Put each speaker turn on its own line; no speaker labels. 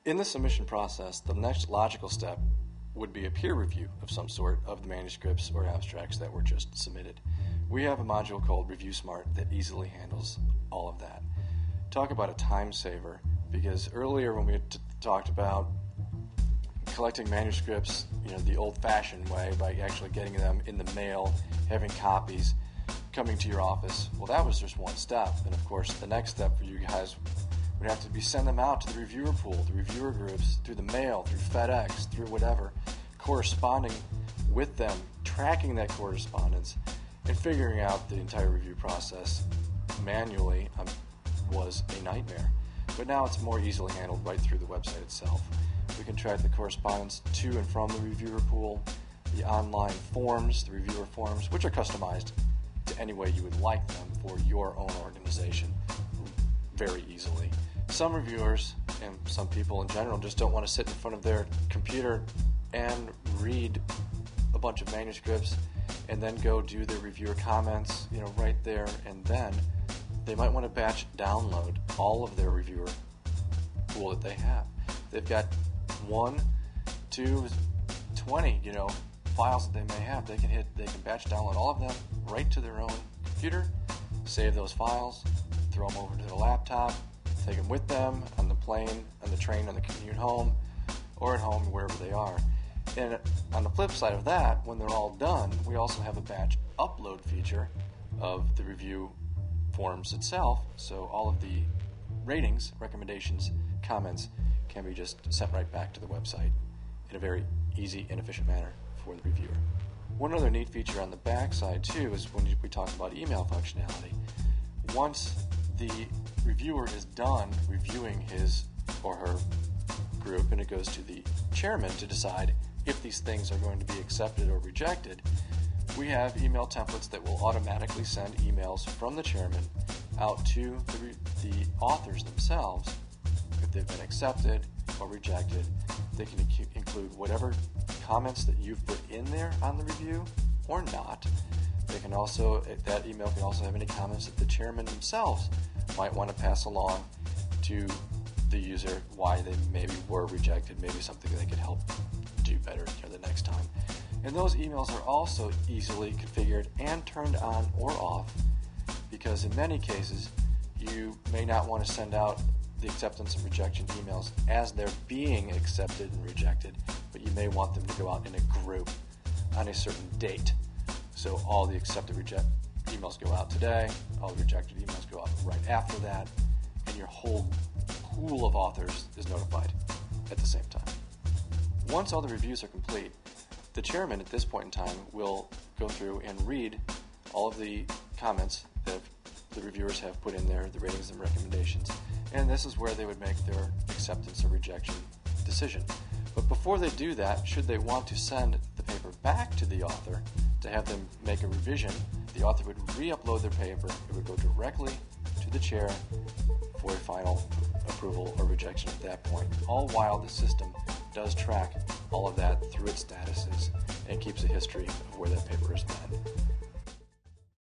In the submission process, the next logical step would be a peer review of some sort of the manuscripts or abstracts that were just submitted. We have a module called reviewSMART that easily handles all of that. Talk about a time saver, because earlier when we had talked about collecting manuscripts, the old-fashioned way by actually getting them in the mail, having copies, coming to your office, well, that was just one step. And of course, the next step for you guys would have to be send them out to the reviewer pool, the reviewer groups, through the mail, through FedEx, through whatever, corresponding with them, tracking that correspondence, and figuring out the entire review process manually was a nightmare. But now it's more easily handled right through the website itself. We can track the correspondence to and from the reviewer pool, the online forms, the reviewer forms, which are customized to any way you would like them for your own organization very easily. Some reviewers and some people in general just don't want to sit in front of their computer and read a bunch of manuscripts and then go do their reviewer comments, right there and then. They might want to batch download all of their reviewer pool that they have. They've got 1, 2, 20, files that they may have. They can batch download all of them right to their own computer, save those files, throw them over to their laptop, take them with them on the plane, on the train, on the commute home, or at home, wherever they are. And on the flip side of that, when they're all done, we also have a batch upload feature of the review forms itself, so all of the ratings, recommendations, comments can be just sent right back to the website in a very easy and efficient manner for the reviewer. One other neat feature on the back side too is when we talk about email functionality. Once the reviewer is done reviewing his or her group and it goes to the chairman to decide if these things are going to be accepted or rejected, we have email templates that will automatically send emails from the chairman out to the authors themselves. If they've been accepted or rejected, they can include whatever comments that you've put in there on the review or not. That email can also have any comments that the chairman themselves might want to pass along to the user, why they maybe were rejected, maybe something they could help do better the next time. And those emails are also easily configured and turned on or off, because in many cases you may not want to send out the acceptance and rejection emails as they're being accepted and rejected, but you may want them to go out in a group on a certain date. So all the accepted emails go out today, all the rejected emails go out right after that, and your whole pool of authors is notified at the same time. Once all the reviews are complete, the chairman at this point in time will go through and read all of the comments that the reviewers have put in there, the ratings and recommendations, and this is where they would make their acceptance or rejection decision. But before they do that, should they want to send the paper back to the author to have them make a revision, the author would re-upload their paper. It would go directly to the chair for a final approval or rejection at that point, all while the system does track all of that through its statuses and keeps a history of where that paper has been.